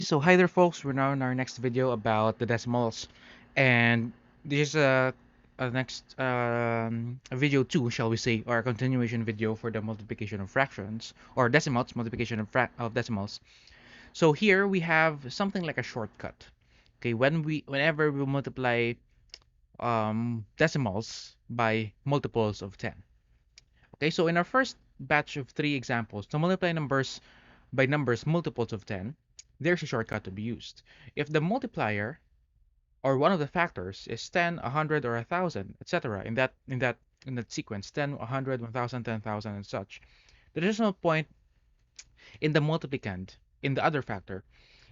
So hi there folks, we're now in our next video about the decimals, and this is a next a video 2, shall we say, or a continuation video for the multiplication of fractions or decimals, multiplication of decimals. So here we have something like a shortcut. Okay, whenever we multiply decimals by multiples of 10. Okay, so in our first batch of 3 examples, to multiply numbers by numbers multiples of 10, there's a shortcut to be used. If the multiplier or one of the factors is 10, 100, or 1,000, etc., in that sequence, 10, 100, 1,000, 10,000, and such, the decimal point in the multiplicand in the other factor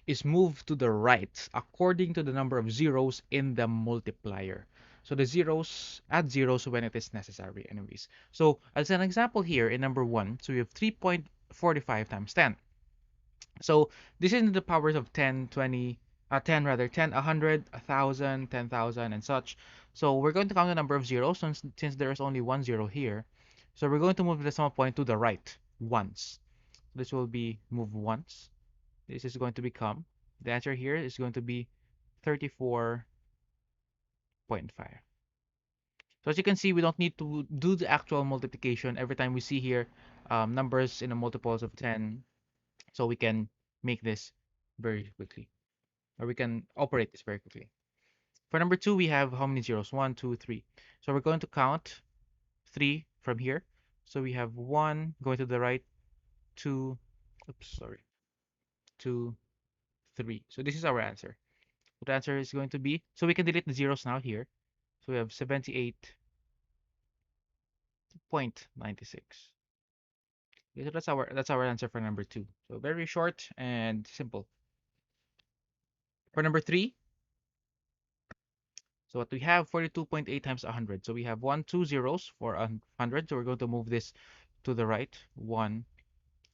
is moved to the right according to the number of zeros in the multiplier. So the zeros, add zeros when it is necessary anyways. So as an example here in number 1, so we have 3.45 times 10. So this is in the powers of 10, 20, 10 rather, 10, 100, 1,000, 10,000, and such. So we're going to count the number of zeros since there's only one zero here. So we're going to move the decimal point to the right once. This will be moved once. This is going to become, the answer here is going to be 34.5. So as you can see, we don't need to do the actual multiplication every time we see here numbers in the multiples of 10. So we can make this very quickly, or we can operate this very quickly. For number 2, we have how many zeros? 1, 2, 3. So we're going to count 3 from here. So we have 1 going to the right, 2, oops, sorry, 2, 3. So this is our answer. The answer is going to be, so we can delete the zeros now here. So we have 78.96. Okay, so that's our answer for number 2. So very short and simple. For number 3, so what we have, 42.8 times 100. So we have 1, 2 zeros for 100. So we're going to move this to the right, 1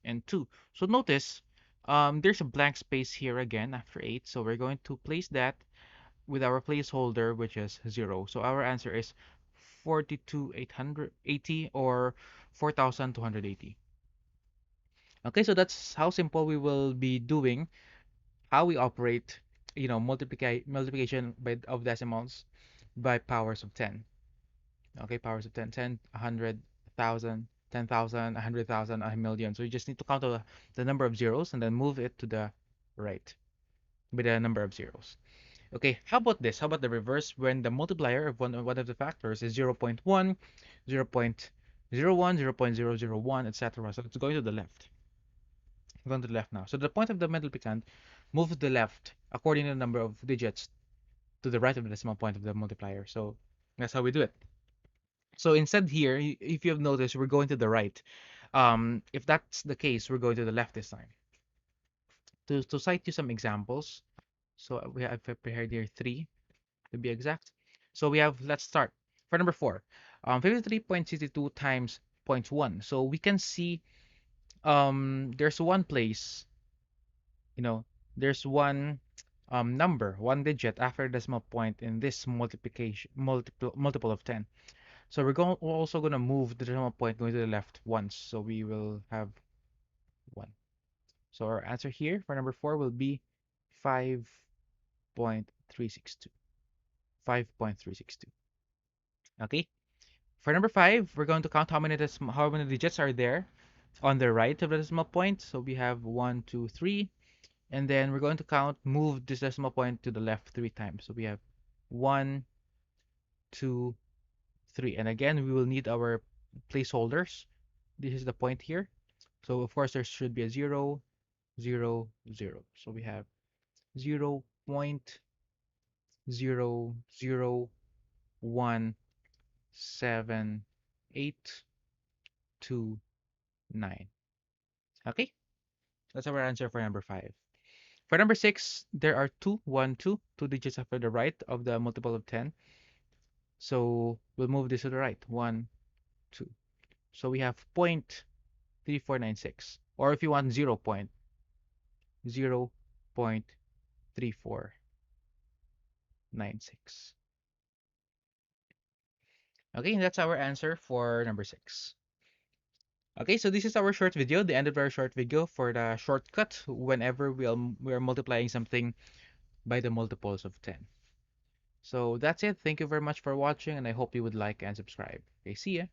and 2. So notice there's a blank space here again after 8. So we're going to place that with our placeholder, which is 0. So our answer is 42,880 or 4,280. Okay, so that's how simple we will be doing, how we operate, multiplication of decimals by powers of 10. Okay, powers of 10, 10, 100, 1,000, 10,000, 100,000, a million. So you just need to count the number of zeros and then move it to the right with the number of zeros. Okay, how about this? How about the reverse when the multiplier of one of the factors is 0.1, 0.01, 0.001, etc. So it's going to the left. We're going to the left now. So the point of the multiplicand move to the left according to the number of digits to the right of the decimal point of the multiplier. So that's how we do it. So instead here, if you have noticed, we're going to the right. If that's the case, we're going to the left this time. To cite you some examples, so we have prepared here 3 to be exact. So we have, let's start. For number 4, 53.62 times 0.1. So we can see there's one place, you know, there's one number, one digit after decimal point in this multiple of 10. So we're also going to move the decimal point going to the left once. So we will have 1. So our answer here for number 4 will be 5.362. 5.362. Okay. For number 5, we're going to count how many digits are there on the right of the decimal point. So we have 1, 2, 3. And then we're going to move this decimal point to the left 3 times. So we have 1, 2, 3. And again, we will need our placeholders. This is the point here. So of course there should be a 0, 0, 0. So we have 0.0017829. Okay, that's our answer for number 5. For number 6, there are 2, 1, 2, 2 digits after the right of the multiple of 10. So we'll move this to the right, 1, 2. So we have 0.3496, or if you want 0.3496. Okay, that's our answer for number 6. Okay, so this is our short video, the end of our short video for the shortcut whenever we are multiplying something by the multiples of 10. So that's it. Thank you very much for watching, and I hope you would like and subscribe. Okay, see ya.